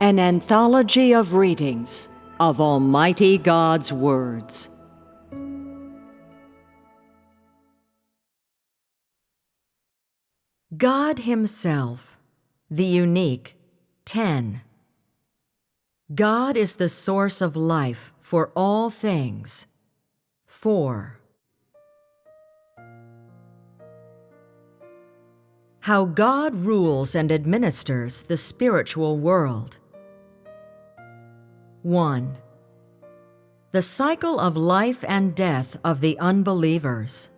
An anthology of readings of Almighty God's words. God Himself, the unique, 10. God is the source of life for all things, 4. How God rules and administers the spiritual world. 1. The cycle of life and death of the unbelievers.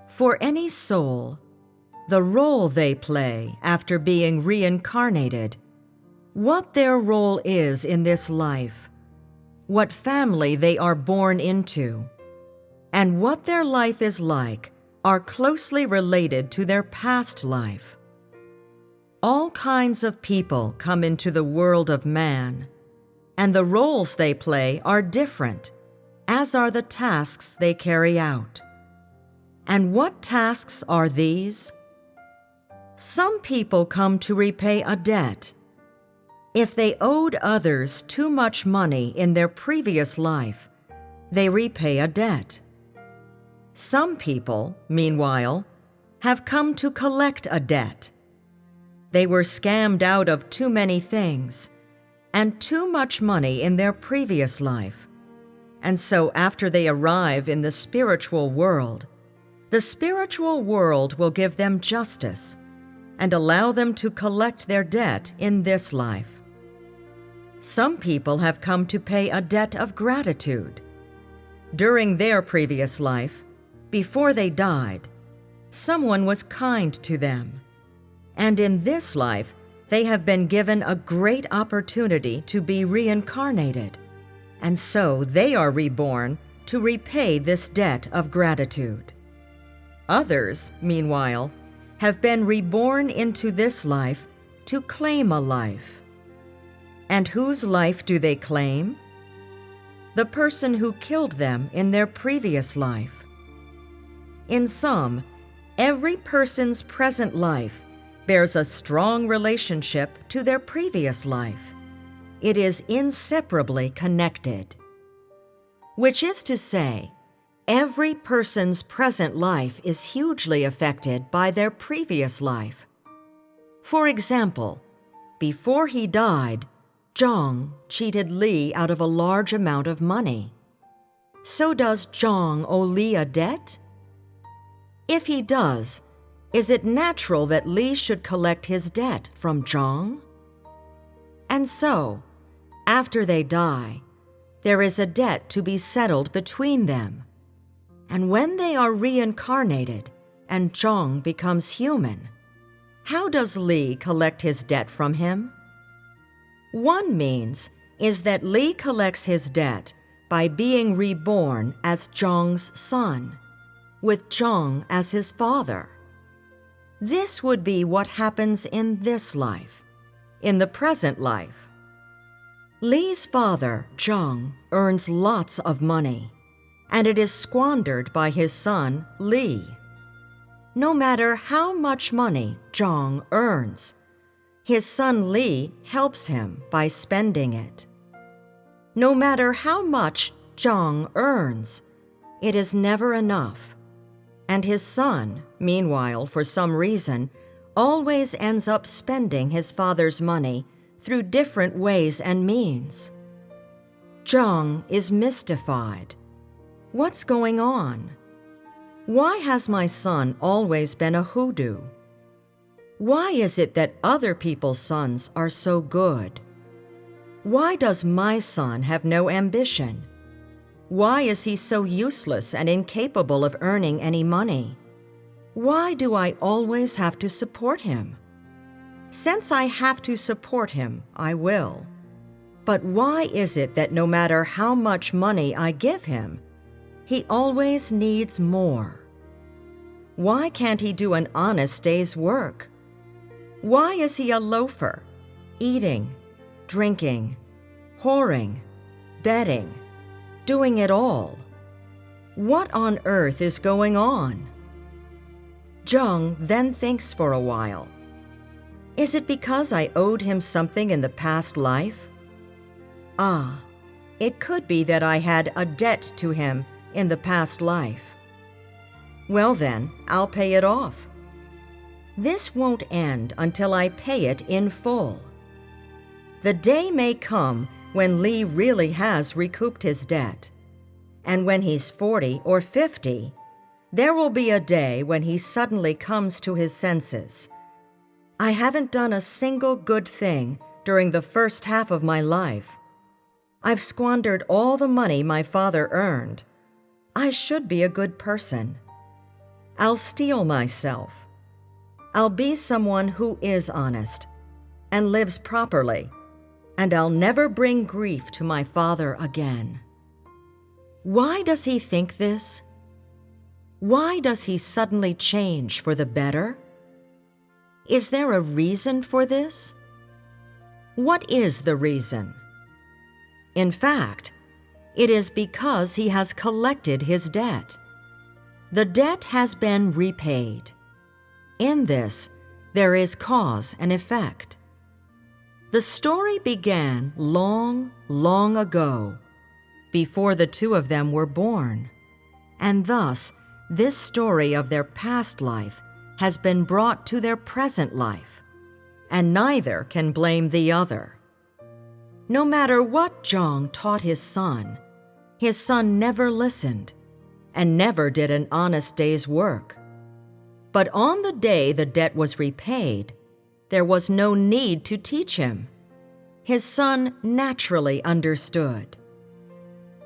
For any soul, the role they play after being reincarnated, what their role is in this life, what family they are born into, and what their life is like are closely related to their past life. All kinds of people come into the world of man, and the roles they play are different, as are the tasks they carry out. And what tasks are these? Some people come to repay a debt. If they owed others too much money in their previous life, they repay a debt. Some people, meanwhile, have come to collect a debt. They were scammed out of too many things and too much money in their previous life. And so after they arrive in the spiritual world will give them justice and allow them to collect their debt in this life. Some people have come to pay a debt of gratitude. During their previous life, before they died, someone was kind to them. And in this life, they have been given a great opportunity to be reincarnated, and so they are reborn to repay this debt of gratitude. Others, meanwhile, have been reborn into this life to claim a life. And whose life do they claim? The person who killed them in their previous life. In sum, every person's present life bears a strong relationship to their previous life. It is inseparably connected. Which is to say, every person's present life is hugely affected by their previous life. For example, before he died, Zhang cheated Li out of a large amount of money. So does Zhang owe Li a debt? If he does, is it natural that Li should collect his debt from Zhang? And so, after they die, there is a debt to be settled between them. And when they are reincarnated and Zhang becomes human, how does Li collect his debt from him? One means is that Li collects his debt by being reborn as Zhang's son, with Zhang as his father. This would be what happens in this life, in the present life. Li's father, Zhang, earns lots of money, and it is squandered by his son, Li. No matter how much money Zhang earns, his son Li helps him by spending it. No matter how much Zhang earns, it is never enough. And his son, meanwhile, for some reason, always ends up spending his father's money through different ways and means. Zhang is mystified. What's going on? Why has my son always been a hoodoo? Why is it that other people's sons are so good? Why does my son have no ambition? Why is he so useless and incapable of earning any money? Why do I always have to support him? Since I have to support him, I will. But why is it that no matter how much money I give him, he always needs more? Why can't he do an honest day's work? Why is he a loafer, eating, drinking, whoring, betting, doing it all? What on earth is going on? Zhang then thinks for a while. Is it because I owed him something in the past life? Ah, it could be that I had a debt to him in the past life. Well then, I'll pay it off. This won't end until I pay it in full. The day may come when Lee really has recouped his debt. And when he's 40 or 50, there will be a day when he suddenly comes to his senses. I haven't done a single good thing during the first half of my life. I've squandered all the money my father earned. I should be a good person. I'll steel myself. I'll be someone who is honest and lives properly, and I'll never bring grief to my father again. Why does he think this? Why does he suddenly change for the better? Is there a reason for this? What is the reason? In fact, it is because he has collected his debt. The debt has been repaid. In this, there is cause and effect. The story began long, long ago, before the two of them were born, and thus this story of their past life has been brought to their present life, and neither can blame the other. No matter what Zhang taught his son never listened and never did an honest day's work. But on the day the debt was repaid, there was no need to teach him. His son naturally understood.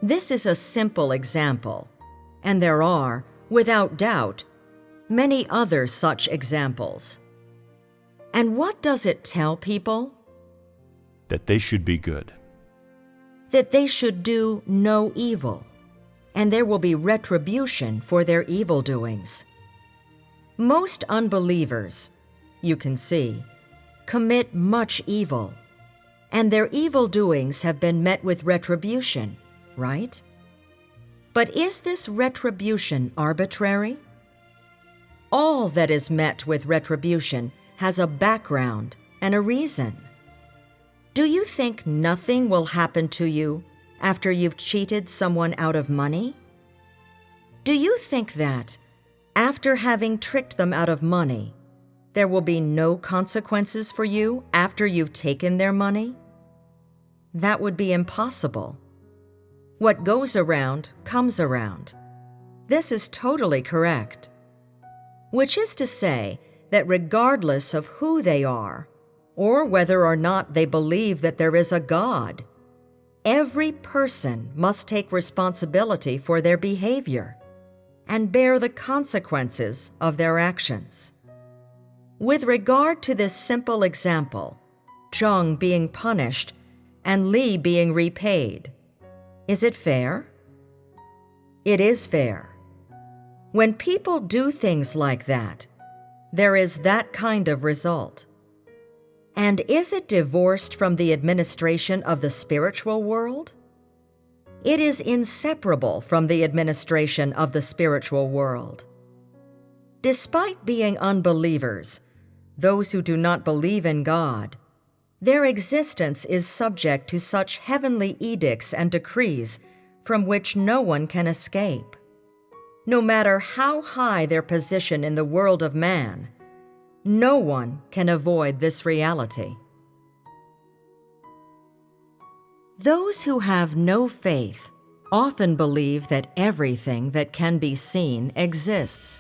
This is a simple example, and there are, without doubt, many other such examples. And what does it tell people? That they should be good. That they should do no evil, and there will be retribution for their evil doings. Most unbelievers, you can see, commit much evil, and their evil doings have been met with retribution, right? But is this retribution arbitrary? All that is met with retribution has a background and a reason. Do you think nothing will happen to you after you've cheated someone out of money? Do you think that, after having tricked them out of money, there will be no consequences for you after you've taken their money? That would be impossible. What goes around comes around. This is totally correct. Which is to say that regardless of who they are, or whether or not they believe that there is a God, every person must take responsibility for their behavior and bear the consequences of their actions. With regard to this simple example, Zhang being punished and Li being repaid, is it fair? It is fair. When people do things like that, there is that kind of result. And is it divorced from the administration of the spiritual world? It is inseparable from the administration of the spiritual world. Despite being unbelievers, those who do not believe in God, their existence is subject to such heavenly edicts and decrees from which no one can escape. No matter how high their position in the world of man, no one can avoid this reality. Those who have no faith often believe that everything that can be seen exists,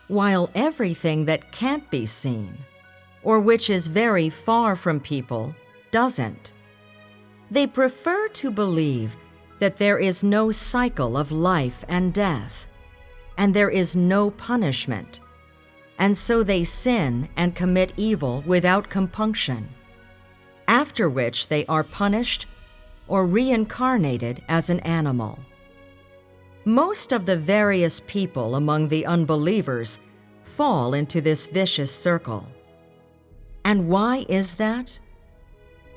while everything that can't be seen, or which is very far from people, doesn't. They prefer to believe that there is no cycle of life and death, and there is no punishment, and so they sin and commit evil without compunction, after which they are punished or reincarnated as an animal. Most of the various people among the unbelievers fall into this vicious circle. And why is that?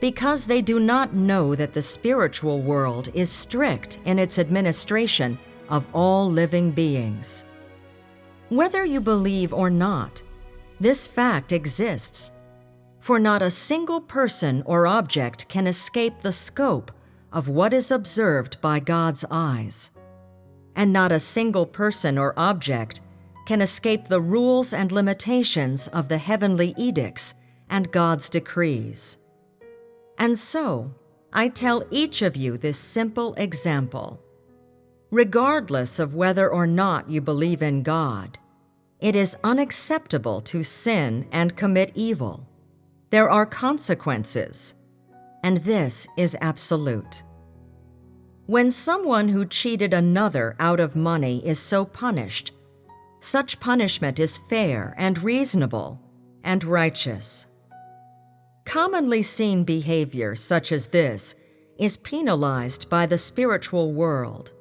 Because they do not know that the spiritual world is strict in its administration of all living beings. Whether you believe or not, this fact exists, For not a single person or object can escape the scope of what is observed by God's eyes. And not a single person or object can escape the rules and limitations of the heavenly edicts and God's decrees. And so, I tell each of you this simple example. Regardless of whether or not you believe in God, it is unacceptable to sin and commit evil. There are consequences, and this is absolute. When someone who cheated another out of money is so punished, such punishment is fair and reasonable and righteous. Commonly seen behavior such as this is penalized by the spiritual world,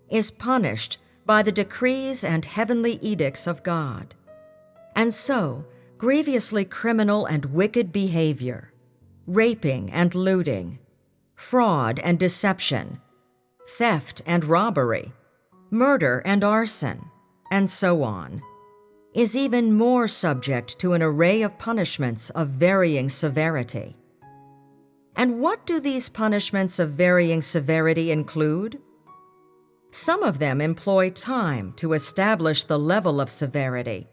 is punished by the decrees and heavenly edicts of God. And so, grievously criminal and wicked behavior, raping and looting, fraud and deception, theft and robbery, murder and arson, and so on, is even more subject to an array of punishments of varying severity. And what do these punishments of varying severity include? Some of them employ time to establish the level of severity.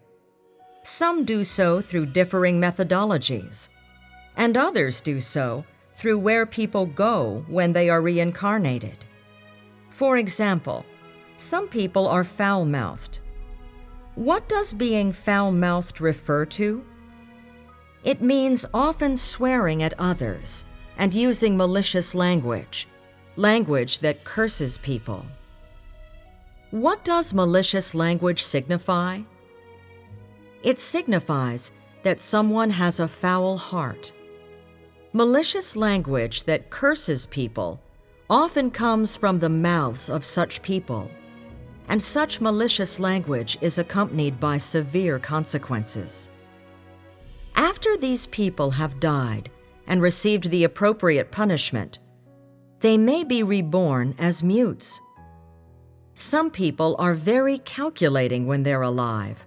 Some do so through differing methodologies, and others do so through where people go when they are reincarnated. For example, some people are foul-mouthed. What does being foul-mouthed refer to? It means often swearing at others and using malicious language that curses people. What does malicious language signify? It signifies that someone has a foul heart. Malicious language that curses people often comes from the mouths of such people, and such malicious language is accompanied by severe consequences. After these people have died and received the appropriate punishment, they may be reborn as mutes. Some people are very calculating when they're alive.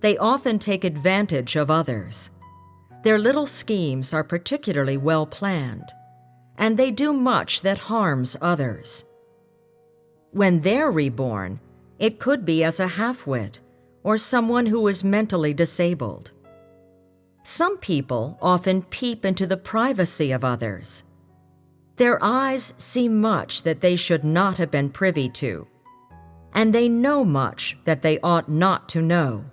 They often take advantage of others. Their little schemes are particularly well planned, and they do much that harms others. When they're reborn, it could be as a half-wit or someone who is mentally disabled. Some people often peep into the privacy of others. Their eyes see much that they should not have been privy to, and they know much that they ought not to know.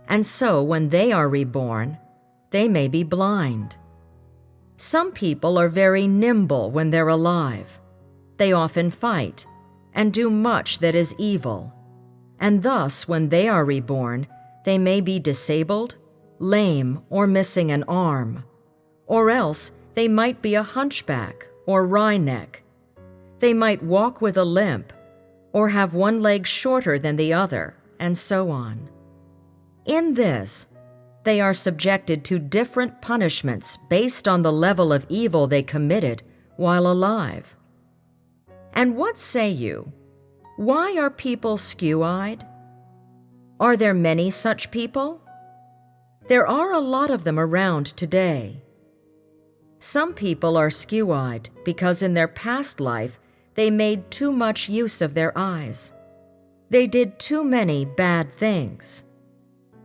And so when they are reborn, they may be blind. Some people are very nimble when they're alive. They often fight and do much that is evil, and thus when they are reborn, they may be disabled, lame, or missing an arm, or else they might be a hunchback or wry neck. They might walk with a limp, or have one leg shorter than the other, and so on. In this, they are subjected to different punishments based on the level of evil they committed while alive. And what say you? Why are people skew-eyed? Are there many such people? There are a lot of them around today. Some people are skew-eyed because in their past life they made too much use of their eyes. They did too many bad things.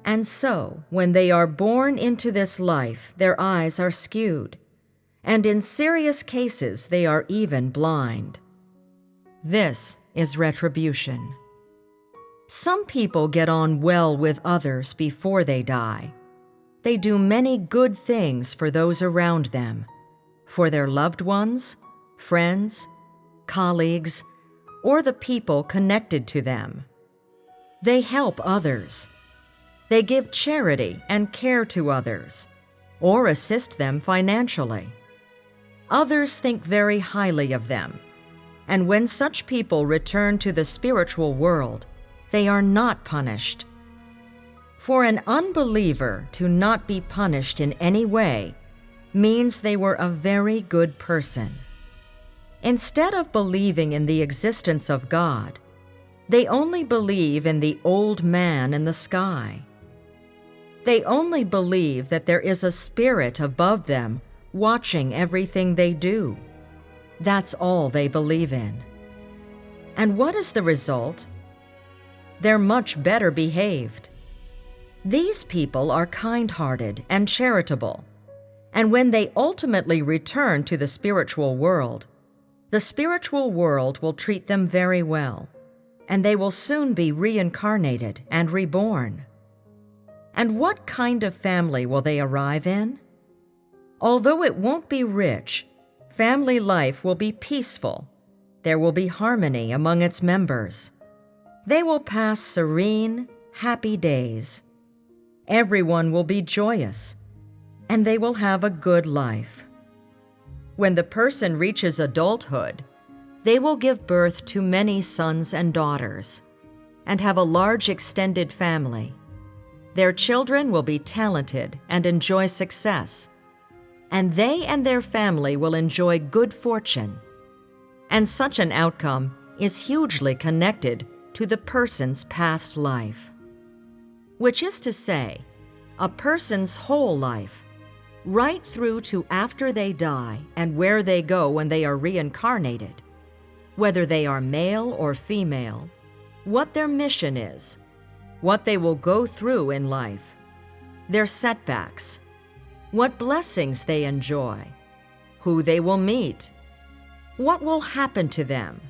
And so, when they are born into this life, their eyes are skewed, and in serious cases they are even blind. This is retribution. Some people get on well with others before they die. They do many good things for those around them, for their loved ones, friends, colleagues, or the people connected to them. They help others. They give charity and care to others, or assist them financially. Others think very highly of them, and when such people return to the spiritual world, they are not punished. For an unbeliever to not be punished in any way means they were a very good person. Instead of believing in the existence of God, they only believe in the old man in the sky. They only believe that there is a spirit above them watching everything they do. That's all they believe in. And what is the result? They're much better behaved. These people are kind-hearted and charitable, and when they ultimately return to the spiritual world will treat them very well, and they will soon be reincarnated and reborn. And what kind of family will they arrive in? Although it won't be rich, family life will be peaceful. There will be harmony among its members. They will pass serene, happy days. Everyone will be joyous, and they will have a good life. When the person reaches adulthood, they will give birth to many sons and daughters, and have a large extended family. Their children will be talented and enjoy success, and they and their family will enjoy good fortune. And such an outcome is hugely connected to the person's past life. Which is to say, a person's whole life, right through to after they die and where they go when they are reincarnated, whether they are male or female, what their mission is, what they will go through in life, their setbacks, what blessings they enjoy, who they will meet, what will happen to them.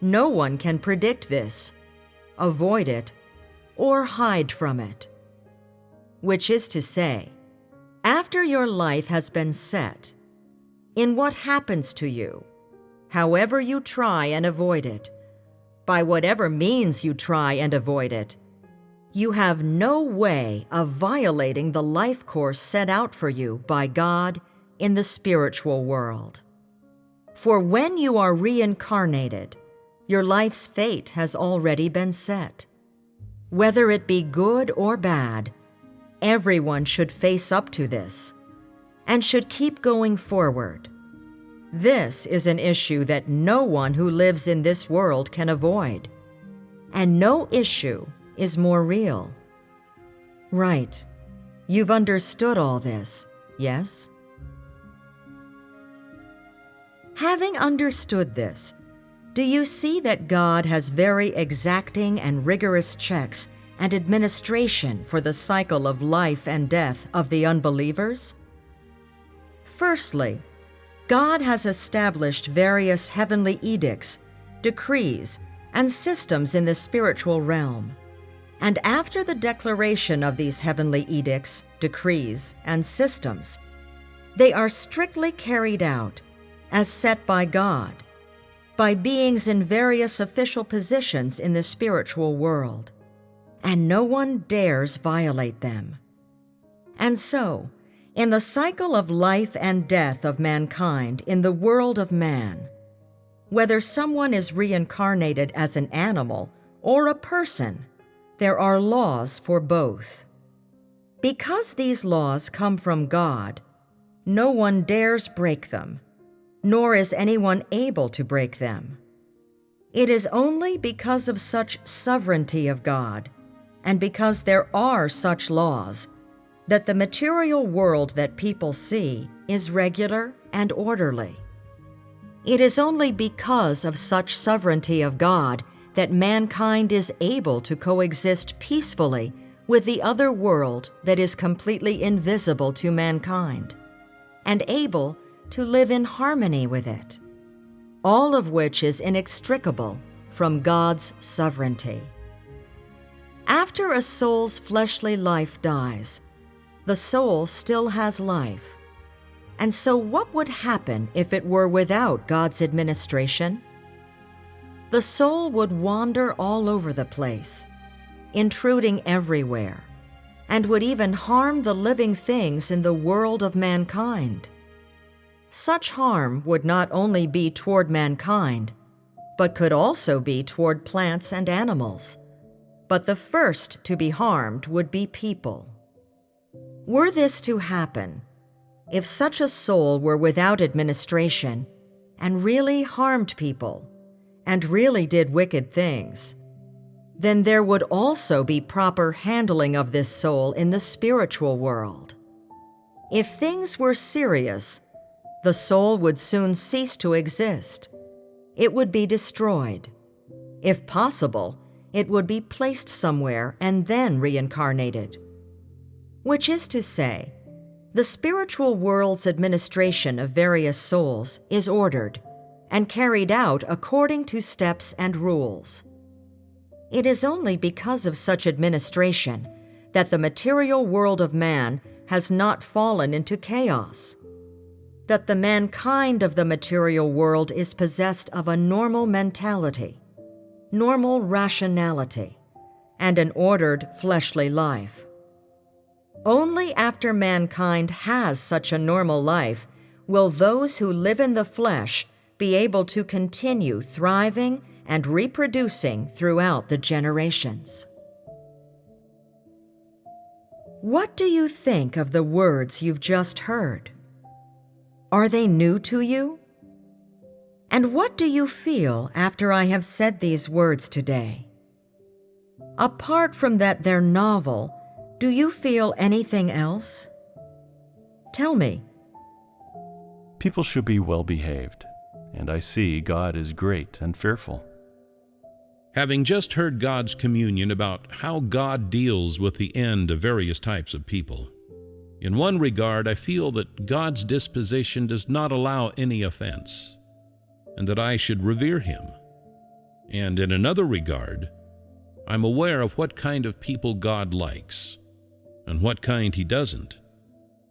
No one can predict this, avoid it, or hide from it. Which is to say, after your life has been set, in what happens to you, however you try and avoid it, by whatever means you try and avoid it, you have no way of violating the life course set out for you by God in the spiritual world. For when you are reincarnated, your life's fate has already been set. Whether it be good or bad, everyone should face up to this and should keep going forward. This is an issue that no one who lives in this world can avoid, and no issue is more real. Right. You've understood all this, yes? Having understood this, do you see that God has very exacting and rigorous checks and administration for the cycle of life and death of the unbelievers? Firstly, God has established various heavenly edicts, decrees, and systems in the spiritual realm. And after the declaration of these heavenly edicts, decrees, and systems, they are strictly carried out as set by God, by beings in various official positions in the spiritual world, and no one dares violate them. And so, in the cycle of life and death of mankind in the world of man, whether someone is reincarnated as an animal or a person, there are laws for both. Because these laws come from God, no one dares break them, nor is anyone able to break them. It is only because of such sovereignty of God, and because there are such laws, that the material world that people see is regular and orderly. It is only because of such sovereignty of God that mankind is able to coexist peacefully with the other world that is completely invisible to mankind, and able to live in harmony with it, all of which is inextricable from God's sovereignty. After a soul's fleshly life dies, the soul still has life. And so what would happen if it were without God's administration? The soul would wander all over the place, intruding everywhere, and would even harm the living things in the world of mankind. Such harm would not only be toward mankind, but could also be toward plants and animals. But the first to be harmed would be people. Were this to happen, if such a soul were without administration and really harmed people and really did wicked things, then there would also be proper handling of this soul in the spiritual world. If things were serious, the soul would soon cease to exist. It would be destroyed. If possible, it would be placed somewhere and then reincarnated. Which is to say, the spiritual world's administration of various souls is ordered and carried out according to steps and rules. It is only because of such administration that the material world of man has not fallen into chaos, that the mankind of the material world is possessed of a normal mentality, normal rationality, and an ordered fleshly life. Only after mankind has such a normal life will those who live in the flesh be able to continue thriving and reproducing throughout the generations. What do you think of the words you've just heard? Are they new to you? And what do you feel after I have said these words today? Apart from that they're novel, do you feel anything else? Tell me. People should be well behaved, and I see God is great and fearful. Having just heard God's communion about how God deals with the end of various types of people, in one regard I feel that God's disposition does not allow any offense, and that I should revere Him. And in another regard, I'm aware of what kind of people God likes, and what kind He doesn't.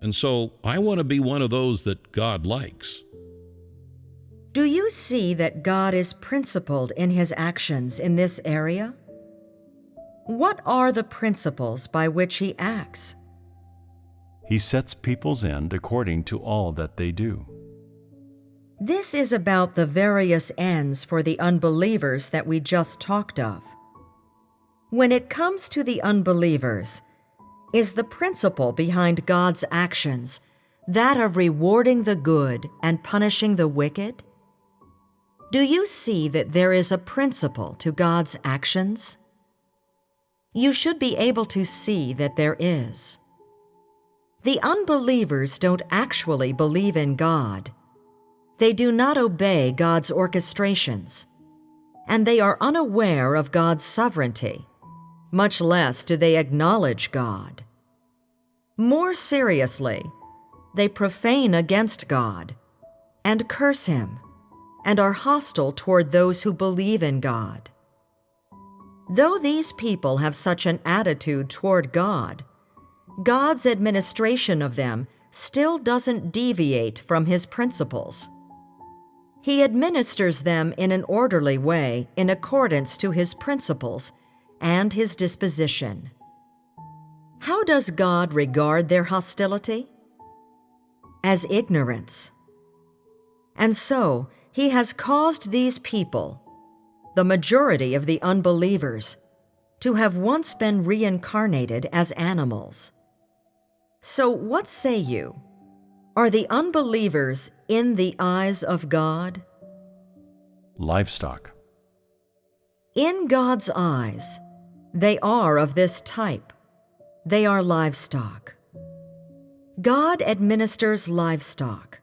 And so I want to be one of those that God likes. Do you see that God is principled in His actions in this area? What are the principles by which He acts? He sets people's end according to all that they do. This is about the various ends for the unbelievers that we just talked of. When it comes to the unbelievers, is the principle behind God's actions that of rewarding the good and punishing the wicked? Do you see that there is a principle to God's actions? You should be able to see that there is. The unbelievers don't actually believe in God. They do not obey God's orchestrations, and they are unaware of God's sovereignty. Much less do they acknowledge God. More seriously, they profane against God and curse Him and are hostile toward those who believe in God. Though these people have such an attitude toward God, God's administration of them still doesn't deviate from His principles. He administers them in an orderly way in accordance to His principles and His disposition. How does God regard their hostility? As ignorance. And so He has caused these people, the majority of the unbelievers, to have once been reincarnated as animals. So what say you? Are the unbelievers in the eyes of God? Livestock. In God's eyes, they are of this type. They are livestock. God administers livestock,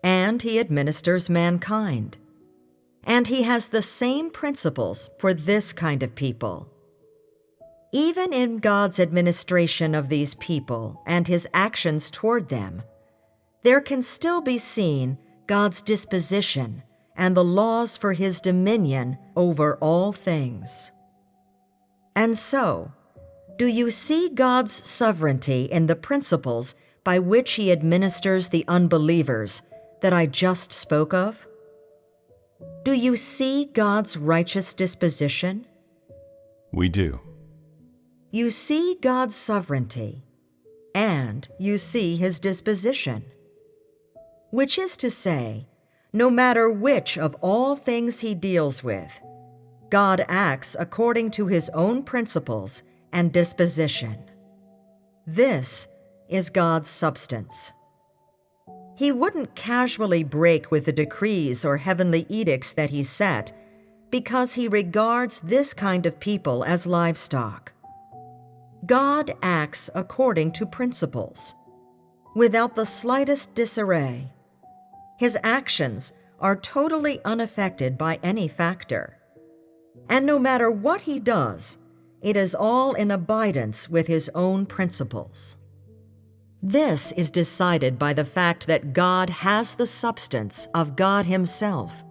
and He administers mankind. And He has the same principles for this kind of people. Even in God's administration of these people and His actions toward them, there can still be seen God's disposition and the laws for His dominion over all things. And so, do you see God's sovereignty in the principles by which He administers the unbelievers that I just spoke of? Do you see God's righteous disposition? We do. You see God's sovereignty, and you see His disposition. Which is to say, no matter which of all things He deals with, God acts according to His own principles and disposition. This is God's substance. He wouldn't casually break with the decrees or heavenly edicts that He set because he regards this kind of people as livestock. God acts according to principles, without the slightest disarray. His actions are totally unaffected by any factor. And no matter what he does, it is all in abidance with his own principles. This is decided by the fact that God has the substance of God himself,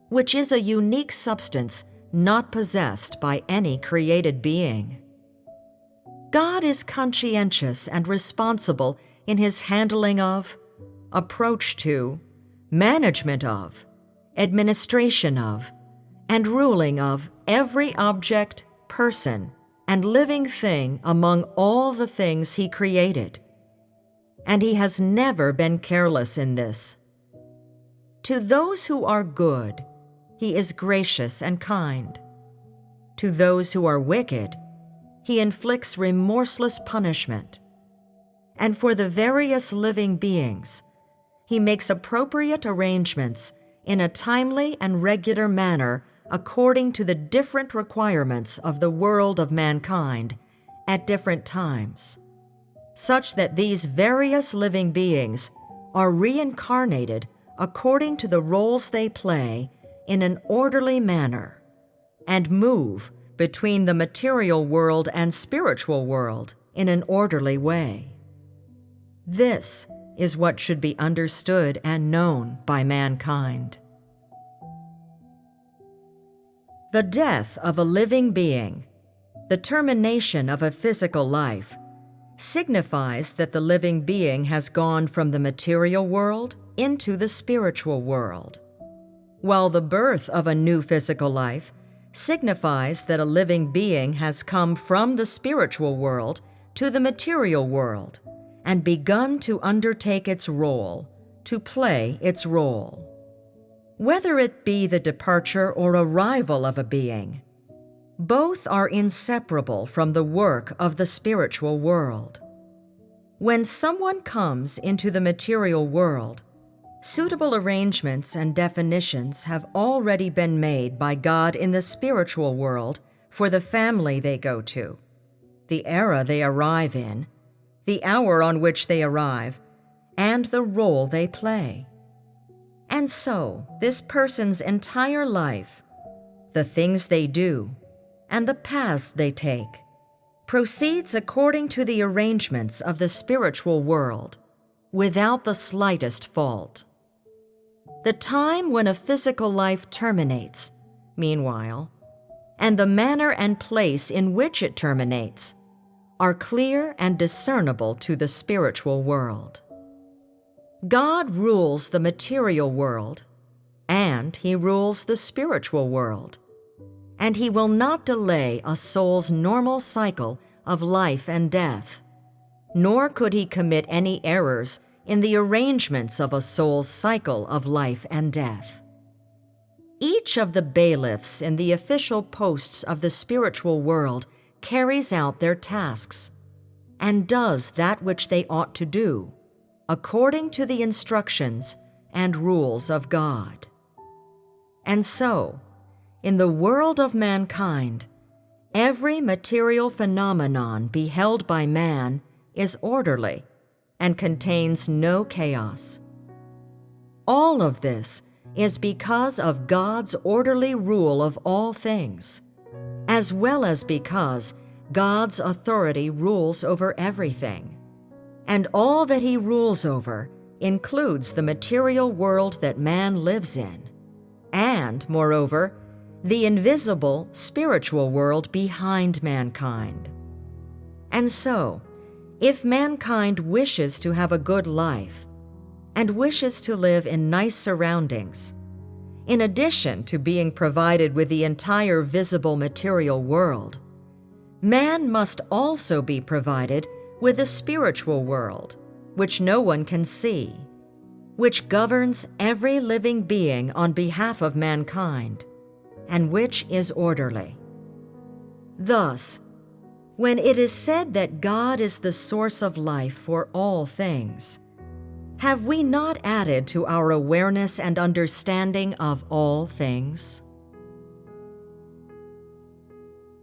which is a unique substance not possessed by any created being. God is conscientious and responsible in his handling of, approach to, management of, administration of, and ruling of every object, person, and living thing among all the things he created. And he has never been careless in this. To those who are good, he is gracious and kind. To those who are wicked, he inflicts remorseless punishment. And for the various living beings, he makes appropriate arrangements in a timely and regular manner according to the different requirements of the world of mankind at different times, such that these various living beings are reincarnated according to the roles they play in an orderly manner, and move between the material world and spiritual world in an orderly way. This is what should be understood and known by mankind. The death of a living being, the termination of a physical life, signifies that the living being has gone from the material world into the spiritual world, while the birth of a new physical life signifies that a living being has come from the spiritual world to the material world and begun to undertake its role, to play its role. Whether it be the departure or arrival of a being, both are inseparable from the work of the spiritual world. When someone comes into the material world, suitable arrangements and definitions have already been made by God in the spiritual world for the family they go to, the era they arrive in, the hour on which they arrive, and the role they play. And so, this person's entire life, the things they do, and the paths they take, proceeds according to the arrangements of the spiritual world, without the slightest fault. The time when a physical life terminates, meanwhile, and the manner and place in which it terminates, are clear and discernible to the spiritual world. God rules the material world, and he rules the spiritual world, and he will not delay a soul's normal cycle of life and death, nor could he commit any errors in the arrangements of a soul's cycle of life and death. Each of the bailiffs in the official posts of the spiritual world carries out their tasks and does that which they ought to do, according to the instructions and rules of God. And so, in the world of mankind, every material phenomenon beheld by man is orderly and contains no chaos. All of this is because of God's orderly rule of all things, as well as because God's authority rules over everything, and all that he rules over includes the material world that man lives in, and, moreover, the invisible spiritual world behind mankind. And so, if mankind wishes to have a good life, and wishes to live in nice surroundings, in addition to being provided with the entire visible material world, man must also be provided with the spiritual world, which no one can see, which governs every living being on behalf of mankind, and which is orderly. Thus, when it is said that God is the source of life for all things, have we not added to our awareness and understanding of all things?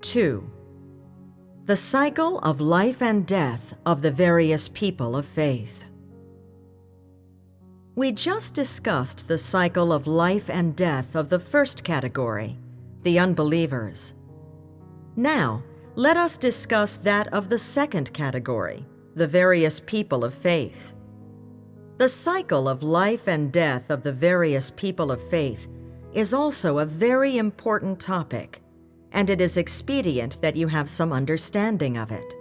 2. The cycle of life and death of the various people of faith. We just discussed the cycle of life and death of the first category, the unbelievers. Now, let us discuss that of the second category, the various people of faith. The cycle of life and death of the various people of faith is also a very important topic, and it is expedient that you have some understanding of it.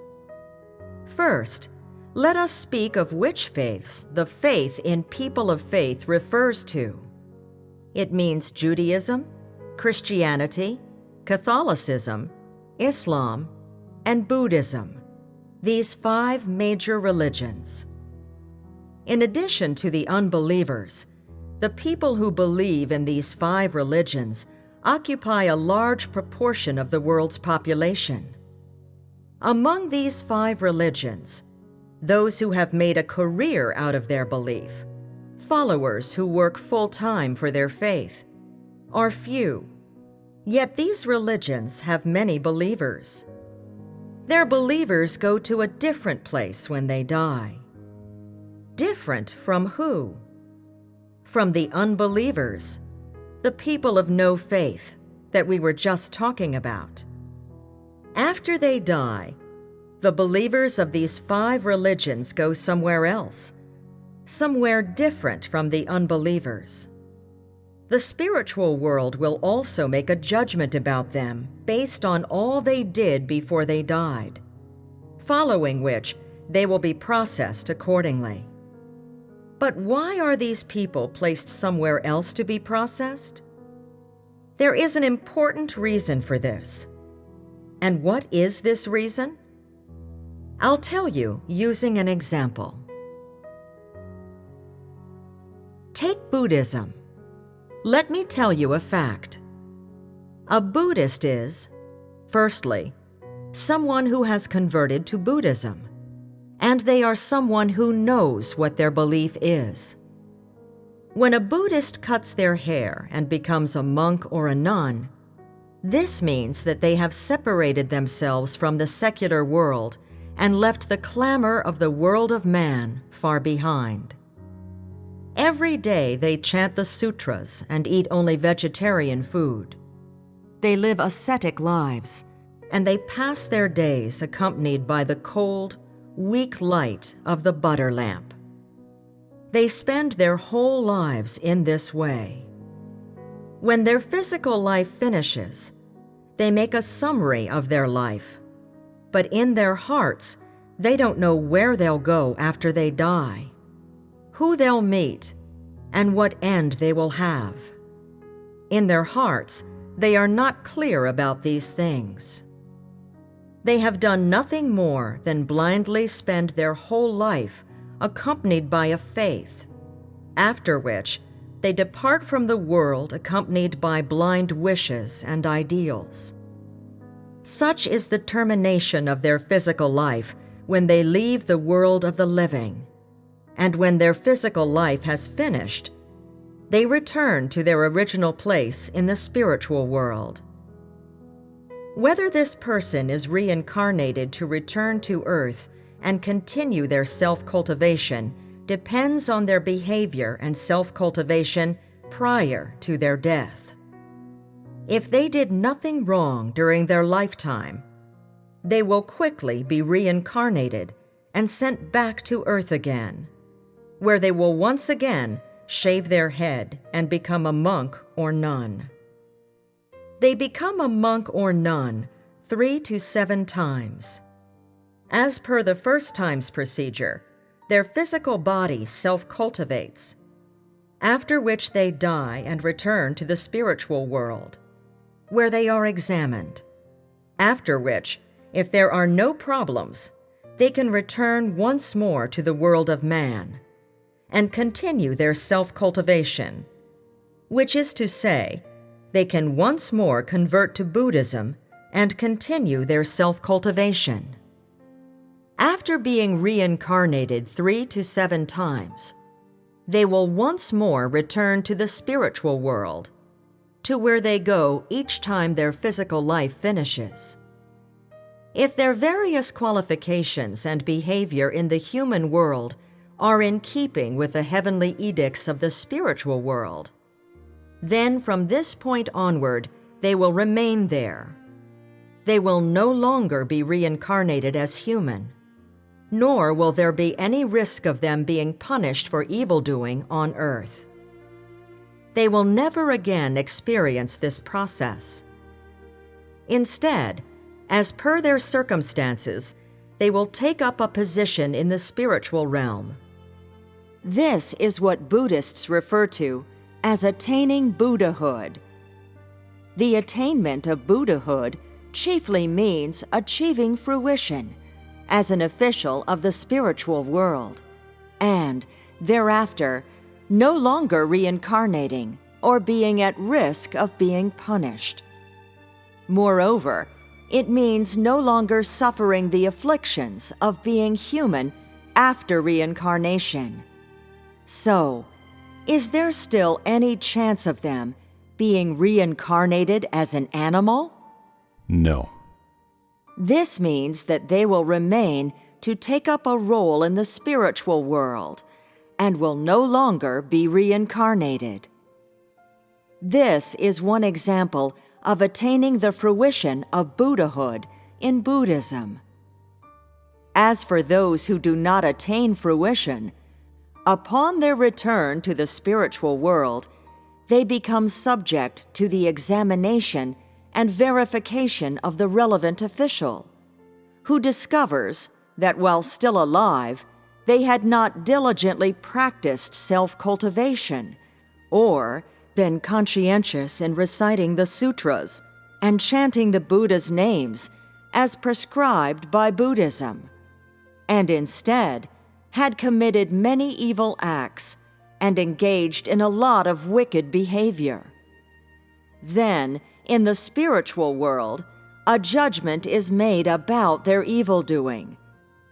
First, let us speak of which faiths the faith in people of faith refers to. It means Judaism, Christianity, Catholicism, Islam, and Buddhism, these 5 major religions. In addition to the unbelievers, the people who believe in these 5 religions occupy a large proportion of the world's population. Among these 5 religions, those who have made a career out of their belief, followers who work full-time for their faith, are few. Yet these religions have many believers. Their believers go to a different place when they die. Different from who? From the unbelievers, the people of no faith that we were just talking about. After they die, the believers of these 5 religions go somewhere else, somewhere different from the unbelievers. The spiritual world will also make a judgment about them based on all they did before they died, following which they will be processed accordingly. But why are these people placed somewhere else to be processed? There is an important reason for this. And what is this reason? I'll tell you using an example. Take Buddhism. Let me tell you a fact. A Buddhist is, firstly, someone who has converted to Buddhism, and they are someone who knows what their belief is. When a Buddhist cuts their hair and becomes a monk or a nun, this means that they have separated themselves from the secular world and left the clamor of the world of man far behind. Every day they chant the sutras and eat only vegetarian food. They live ascetic lives, and they pass their days accompanied by the cold, weak light of the butter lamp. They spend their whole lives in this way. When their physical life finishes, they make a summary of their life, but in their hearts, they don't know where they'll go after they die, who they'll meet, and what end they will have. In their hearts, they are not clear about these things. They have done nothing more than blindly spend their whole life accompanied by a faith, after which they depart from the world accompanied by blind wishes and ideals. Such is the termination of their physical life when they leave the world of the living, and when their physical life has finished, they return to their original place in the spiritual world. Whether this person is reincarnated to return to earth and continue their self-cultivation depends on their behavior and self-cultivation prior to their death. If they did nothing wrong during their lifetime, they will quickly be reincarnated and sent back to earth again, where they will once again shave their head and become a monk or nun. They become a monk or nun 3 to 7 times. As per the first time's procedure, their physical body self-cultivates, after which they die and return to the spiritual world, where they are examined, after which, if there are no problems, they can return once more to the world of man and continue their self-cultivation, which is to say, they can once more convert to Buddhism and continue their self-cultivation. After being reincarnated 3 to 7 times, they will once more return to the spiritual world, to where they go each time their physical life finishes. If their various qualifications and behavior in the human world are in keeping with the heavenly edicts of the spiritual world, then from this point onward they will remain there. They will no longer be reincarnated as human, nor will there be any risk of them being punished for evildoing on earth. They will never again experience this process. Instead, as per their circumstances, they will take up a position in the spiritual realm. This is what Buddhists refer to as attaining Buddhahood. The attainment of Buddhahood chiefly means achieving fruition as an official of the spiritual world, and, thereafter, no longer reincarnating or being at risk of being punished. Moreover, it means no longer suffering the afflictions of being human after reincarnation. So, is there still any chance of them being reincarnated as an animal? No. This means that they will remain to take up a role in the spiritual world and will no longer be reincarnated. This is one example of attaining the fruition of Buddhahood in Buddhism. As for those who do not attain fruition, upon their return to the spiritual world, they become subject to the examination and verification of the relevant official, who discovers that while still alive, they had not diligently practiced self-cultivation, or been conscientious in reciting the sutras and chanting the Buddha's names as prescribed by Buddhism, and instead had committed many evil acts and engaged in a lot of wicked behavior. Then, in the spiritual world, a judgment is made about their evil-doing,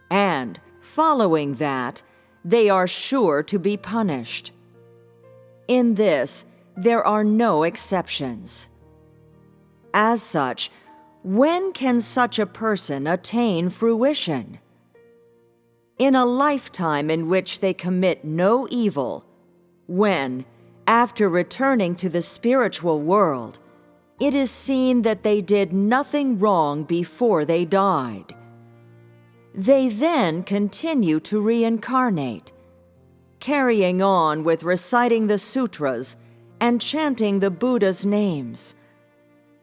and, following that, they are sure to be punished. In this, there are no exceptions. As such, when can such a person attain fruition? In a lifetime in which they commit no evil, when, after returning to the spiritual world, it is seen that they did nothing wrong before they died. They then continue to reincarnate, carrying on with reciting the sutras and chanting the Buddha's names,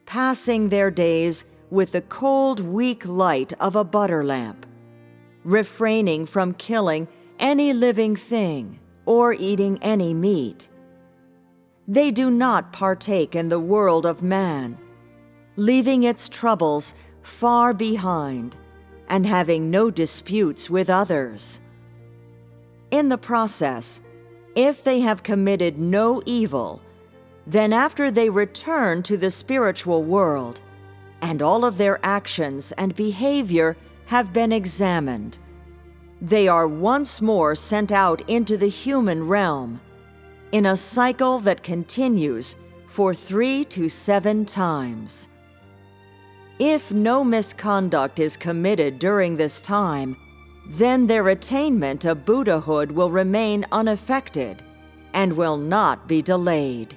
passing their days with the cold, weak light of a butter lamp, refraining from killing any living thing or eating any meat. They do not partake in the world of man, leaving its troubles far behind and having no disputes with others. In the process, if they have committed no evil, then after they return to the spiritual world, and all of their actions and behavior have been examined, they are once more sent out into the human realm, in a cycle that continues for 3 to 7 times. If no misconduct is committed during this time, then their attainment of Buddhahood will remain unaffected and will not be delayed.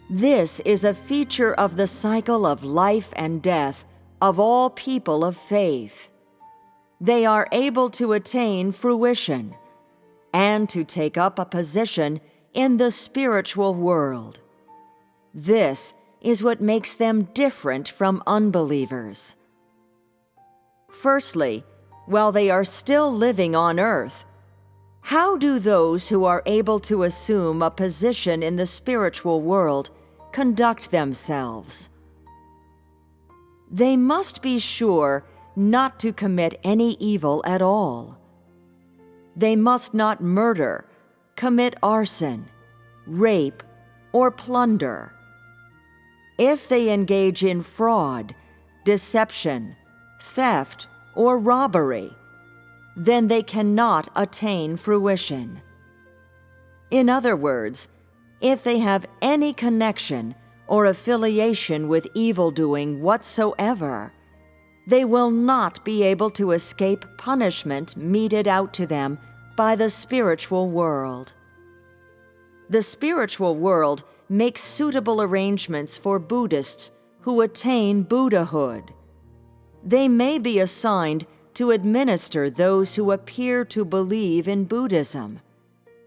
This is a feature of the cycle of life and death of all people of faith. They are able to attain fruition and to take up a position in the spiritual world. This is what makes them different from unbelievers. Firstly, while they are still living on earth, how do those who are able to assume a position in the spiritual world conduct themselves? They must be sure not to commit any evil at all. They must not murder, commit arson, rape, or plunder. If they engage in fraud, deception, theft, or robbery, then they cannot attain fruition. In other words, if they have any connection or affiliation with evildoing whatsoever, they will not be able to escape punishment meted out to them by the spiritual world. The spiritual world makes suitable arrangements for Buddhists who attain Buddhahood. They may be assigned to administer those who appear to believe in Buddhism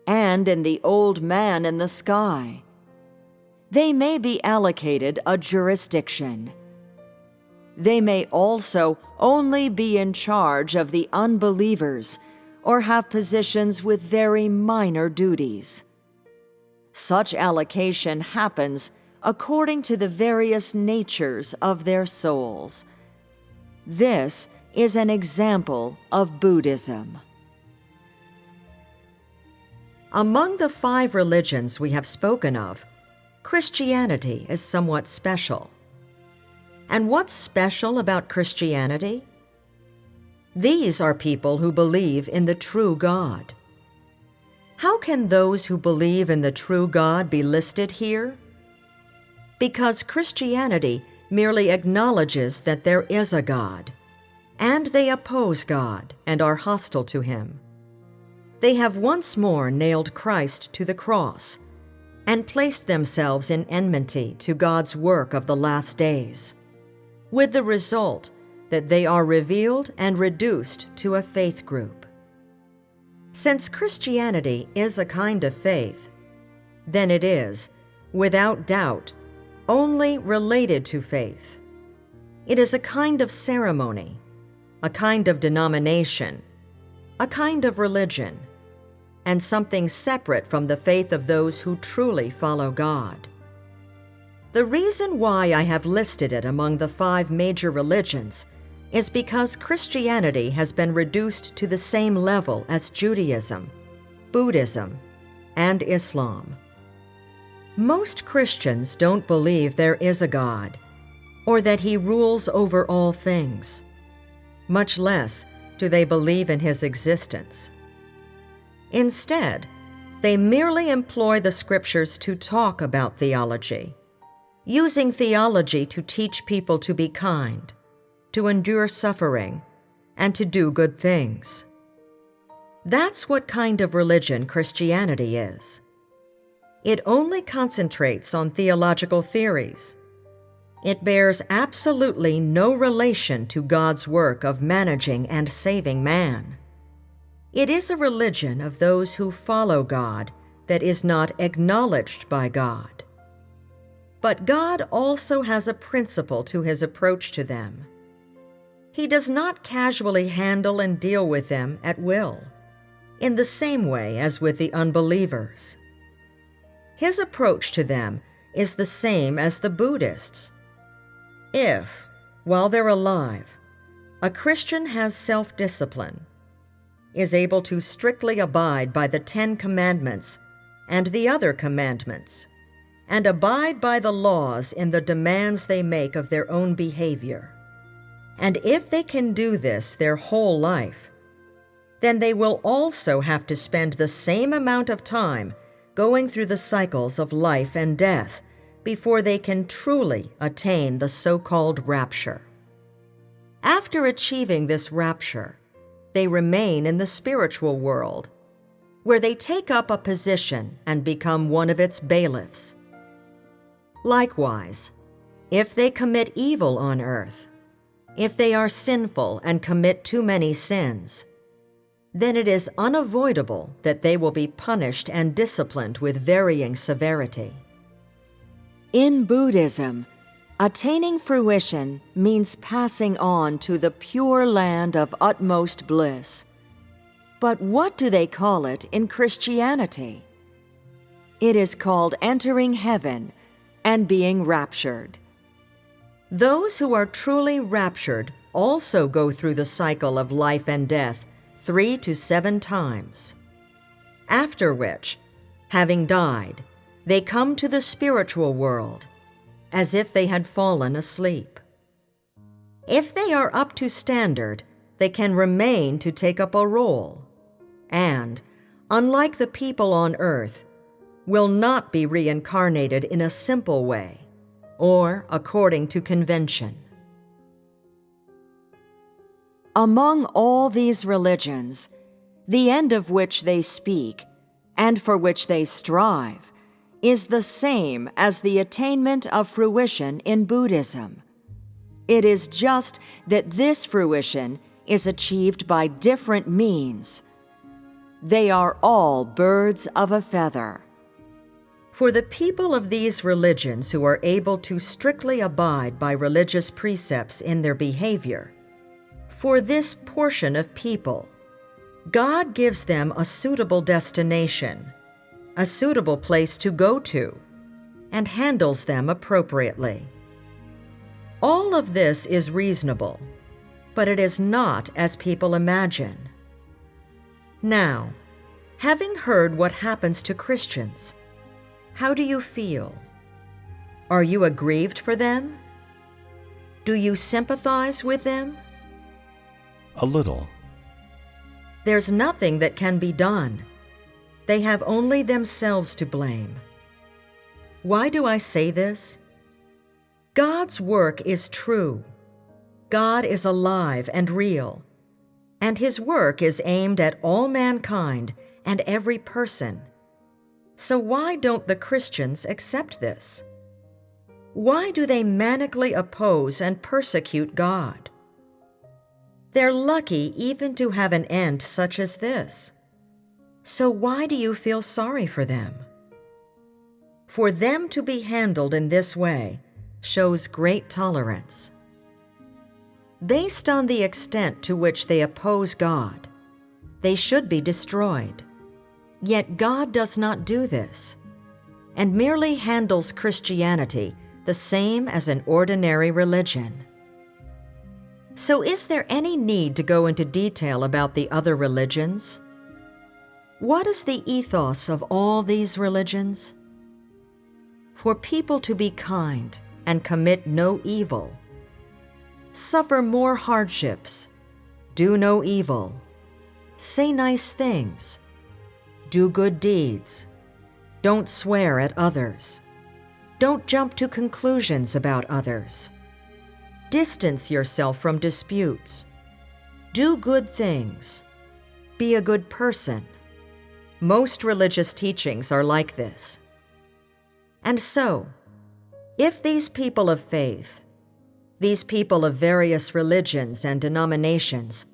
and in the old man in the sky. They may be allocated a jurisdiction. They may also only be in charge of the unbelievers or have positions with very minor duties. Such allocation happens according to the various natures of their souls. This is an example of Buddhism. Among the 5 religions we have spoken of, Christianity is somewhat special. And what's special about Christianity? These are people who believe in the true God. How can those who believe in the true God be listed here? Because Christianity merely acknowledges that there is a God, and they oppose God and are hostile to Him. They have once more nailed Christ to the cross and placed themselves in enmity to God's work of the last days, with the result that they are revealed and reduced to a faith group. Since Christianity is a kind of faith, then it is, without doubt, only related to faith. It is a kind of ceremony, a kind of denomination, a kind of religion, and something separate from the faith of those who truly follow God. The reason why I have listed it among the 5 major religions is because Christianity has been reduced to the same level as Judaism, Buddhism, and Islam. Most Christians don't believe there is a God, or that He rules over all things. Much less do they believe in His existence. Instead, they merely employ the Scriptures to talk about theology, using theology to teach people to be kind, to endure suffering, and to do good things. That's what kind of religion Christianity is. It only concentrates on theological theories. It bears absolutely no relation to God's work of managing and saving man. It is a religion of those who follow God that is not acknowledged by God. But God also has a principle to His approach to them. He does not casually handle and deal with them at will, in the same way as with the unbelievers. His approach to them is the same as the Buddhists. If, while they're alive, a Christian has self-discipline, is able to strictly abide by the 10 Commandments and the other commandments, and abide by the laws in the demands they make of their own behavior, and if they can do this their whole life, then they will also have to spend the same amount of time going through the cycles of life and death before they can truly attain the so-called rapture. After achieving this rapture, they remain in the spiritual world, where they take up a position and become one of its bailiffs. Likewise, if they commit evil on earth, if they are sinful and commit too many sins, then it is unavoidable that they will be punished and disciplined with varying severity. In Buddhism, attaining fruition means passing on to the pure land of utmost bliss. But what do they call it in Christianity? It is called entering heaven and being raptured. Those who are truly raptured also go through the cycle of life and death 3 to 7 times, after which, having died, they come to the spiritual world, as if they had fallen asleep. If they are up to standard, they can remain to take up a role, and, unlike the people on earth, will not be reincarnated in a simple way, or according to convention. Among all these religions, the end of which they speak, and for which they strive, is the same as the attainment of fruition in Buddhism. It is just that this fruition is achieved by different means. They are all birds of a feather. For the people of these religions who are able to strictly abide by religious precepts in their behavior, for this portion of people, God gives them a suitable destination, a suitable place to go to, and handles them appropriately. All of this is reasonable, but it is not as people imagine. Now, having heard what happens to Christians, how do you feel? Are you aggrieved for them? Do you sympathize with them? A little. There's nothing that can be done. They have only themselves to blame. Why do I say this? God's work is true. God is alive and real, and His work is aimed at all mankind and every person. So why don't the Christians accept this? Why do they manically oppose and persecute God? They're lucky even to have an end such as this. So why do you feel sorry for them? For them to be handled in this way shows great tolerance. Based on the extent to which they oppose God, they should be destroyed. Yet God does not do this, and merely handles Christianity the same as an ordinary religion. So is there any need to go into detail about the other religions? What is the ethos of all these religions? For people to be kind and commit no evil, suffer more hardships, do no evil, say nice things, do good deeds, don't swear at others, don't jump to conclusions about others, distance yourself from disputes, do good things, be a good person. Most religious teachings are like this. And so, if these people of faith, these people of various religions and denominations,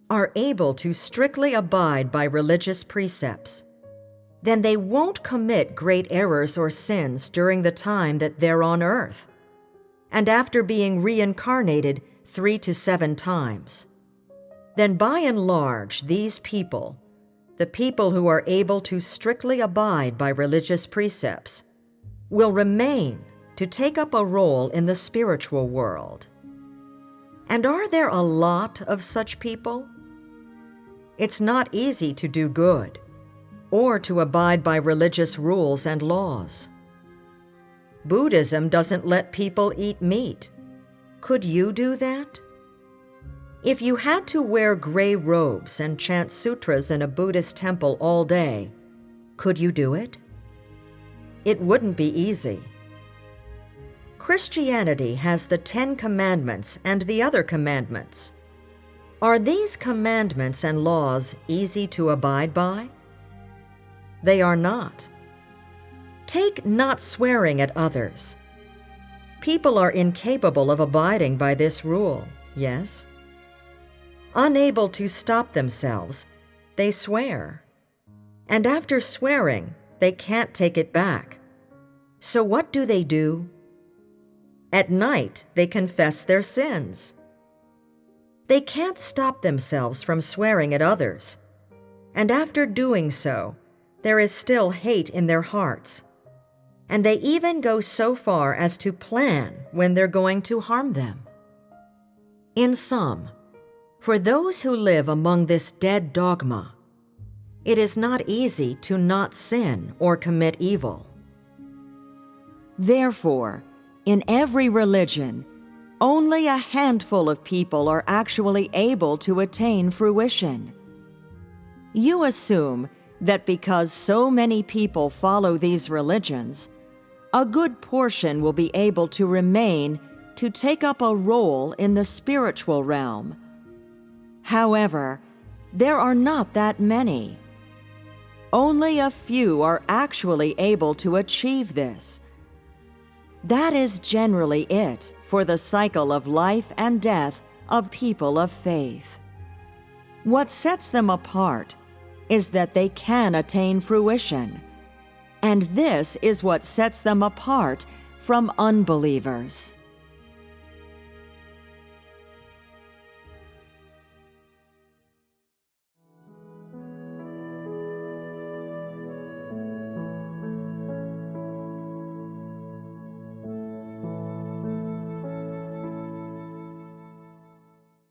are able to strictly abide by religious precepts, then they won't commit great errors or sins during the time that they're on earth, and after being reincarnated 3 to 7 times. Then by and large, these people, the people who are able to strictly abide by religious precepts, will remain to take up a role in the spiritual world. And are there a lot of such people? It's not easy to do good, or to abide by religious rules and laws. Buddhism doesn't let people eat meat. Could you do that? If you had to wear gray robes and chant sutras in a Buddhist temple all day, could you do it? It wouldn't be easy. Christianity has the 10 Commandments and the other commandments. Are these commandments and laws easy to abide by? They are not. Take not swearing at others. People are incapable of abiding by this rule, yes? Unable to stop themselves, they swear. And after swearing, they can't take it back. So what do? At night, they confess their sins. They can't stop themselves from swearing at others. And after doing so, there is still hate in their hearts. And they even go so far as to plan when they're going to harm them. In sum, for those who live among this dead dogma, it is not easy to not sin or commit evil. Therefore, in every religion, only a handful of people are actually able to attain fruition. You assume that because so many people follow these religions, a good portion will be able to remain to take up a role in the spiritual realm. However, there are not that many. Only a few are actually able to achieve this. That is generally it for the cycle of life and death of people of faith. What sets them apart is that they can attain fruition, and this is what sets them apart from unbelievers.